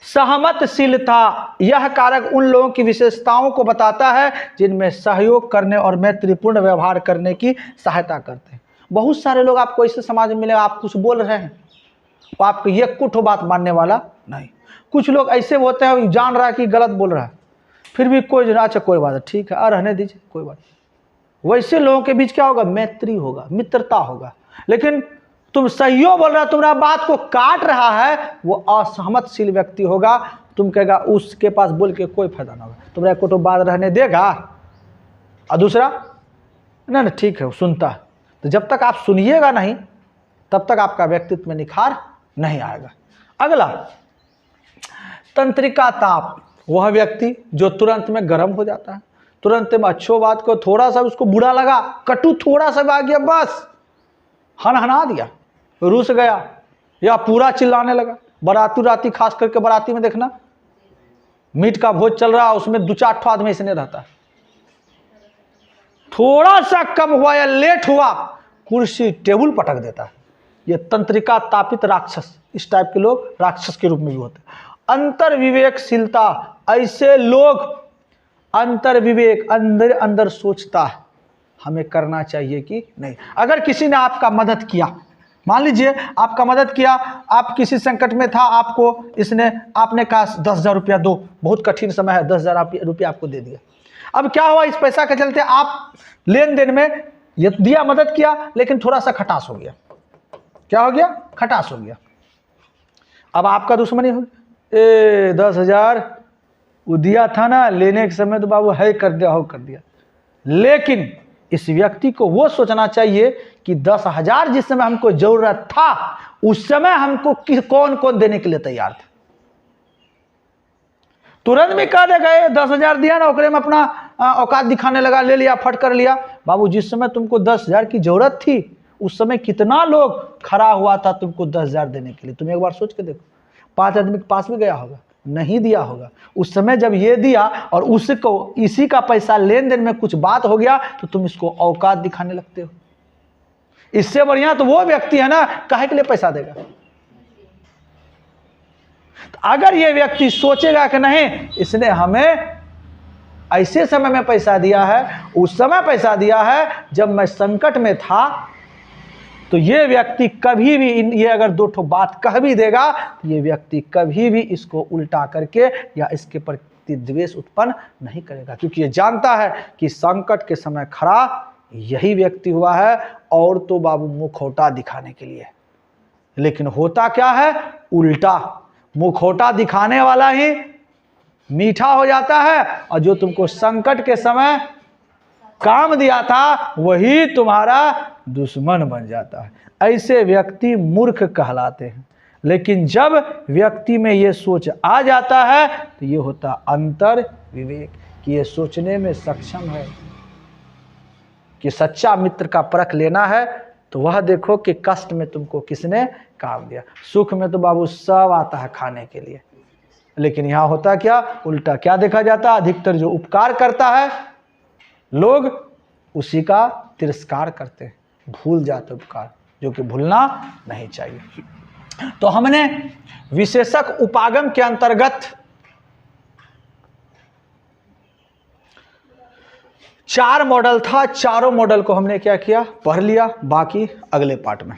सहमतशीलता, यह कारक उन लोगों की विशेषताओं को बताता है जिनमें सहयोग करने और मैत्रीपूर्ण व्यवहार करने की सहायता करते हैं। बहुत सारे लोग आपको ऐसे समाज में मिलेगा, आप कुछ बोल रहे हैं तो आपको ये कुछ बात मानने वाला नहीं। कुछ लोग ऐसे होते हैं, जान रहा है कि गलत बोल रहा है, फिर भी कोई अच्छा कोई बात है, ठीक है, रहने दीजिए, कोई बात। वैसे लोगों के बीच क्या होगा, मैत्री होगा, मित्रता होगा। लेकिन तुम सहियो बोल रहा, तुम्हारा बात को काट रहा है, वो असहमतशील व्यक्ति होगा। तुम कहेगा उसके पास बोल के कोई फायदा ना होगा, तुम्हारा को तो बात रहने देगा। और दूसरा, ना ना ठीक है, वो सुनता है। तो जब तक आप सुनिएगा नहीं, तब तक आपका व्यक्तित्व में निखार नहीं आएगा। अगला, तंत्रिका ताप। वह व्यक्ति जो तुरंत में गर्म हो जाता है, तुरंत में अच्छो बात को, थोड़ा सा उसको बुरा लगा, कटु थोड़ा सा आ गया, बस हनहना दिया, रूस गया, या पूरा चिल्लाने लगा। राती खास करके बाराती में देखना, मीट का भोज चल रहा, उसमें 2-4 आदमी इसने रहता है, थोड़ा सा कम हुआ या लेट हुआ, कुर्सी टेबल पटक देता है। ये तंत्रिका तापित राक्षस, इस टाइप के लोग राक्षस के रूप में भी होते हैं। अंतर विवेकशीलता, ऐसे लोग अंतर विवेक, अंदर अंदर सोचता है हमें करना चाहिए कि नहीं। अगर किसी ने आपका मदद किया, मान लीजिए आपका मदद किया, आप किसी संकट में था, आपने कहा 10,000 रुपया दो, बहुत कठिन समय है, 10,000 रुपया आपको दे दिया। अब क्या हुआ, इस पैसा के चलते आप लेन देन में ये दिया, मदद किया, लेकिन थोड़ा सा खटास हो गया। क्या हो गया, खटास हो गया। अब आपका दुश्मनी हो गया, 10,000 वो दिया था ना, लेने के समय तो बाबू है कर दिया, हो कर दिया। लेकिन इस व्यक्ति को वो सोचना चाहिए कि 10,000 जिस समय हमको जरूरत था, उस समय हमको कौन कौन देने के लिए तैयार था। तुरंत में कह देगा ये 10,000 दिया ना, ओकरे में अपना औकात दिखाने लगा, ले लिया, फट कर लिया। बाबू जिस समय तुमको 10,000 की जरूरत थी उस समय कितना लोग खड़ा हुआ था तुमको 10,000 देने के लिए? तुम एक बार सोच के देखो। 5 आदमी के पास भी गया होगा, नहीं दिया होगा। उस समय जब ये दिया और उसको इसी का पैसा लेन देन में कुछ बात हो गया तो तुम इसको औकात दिखाने लगते हो। इससे बढ़िया तो वो व्यक्ति है ना, काहे के लिए पैसा देगा? तो अगर ये व्यक्ति सोचेगा कि नहीं इसने हमें ऐसे समय में पैसा दिया है, उस समय पैसा दिया है जब मैं संकट में था, तो ये व्यक्ति कभी भी ये अगर 2 ठो बात कह भी देगा तो ये व्यक्ति कभी भी इसको उल्टा करके या इसके प्रति द्वेष उत्पन्न नहीं करेगा, क्योंकि ये जानता है कि संकट के समय खड़ा यही व्यक्ति हुआ है, और तो बाबू मुखौटा दिखाने के लिए। लेकिन होता क्या है? उल्टा। मुखौटा दिखाने वाला ही मीठा हो जाता है, और जो तुमको संकट के समय काम दिया था वही तुम्हारा दुश्मन बन जाता है। ऐसे व्यक्ति मूर्ख कहलाते हैं। लेकिन जब व्यक्ति में ये सोच आ जाता है तो ये होता अंतर विवेक, कि ये सोचने में सक्षम है कि सच्चा मित्र का परख लेना है तो वह देखो कि कष्ट में तुमको किसने काम दिया, सुख में तो बाबू सब आता है खाने के लिए। लेकिन यहाँ होता क्या? उल्टा। क्या देखा जाता? अधिकतर जो उपकार करता है लोग उसी का तिरस्कार करते हैं, भूल जाते उपकार, जो कि भूलना नहीं चाहिए। तो हमने विशेषक उपागम के अंतर्गत 4 मॉडल था, चारों मॉडल को हमने क्या किया? पढ़ लिया। बाकी अगले पार्ट में।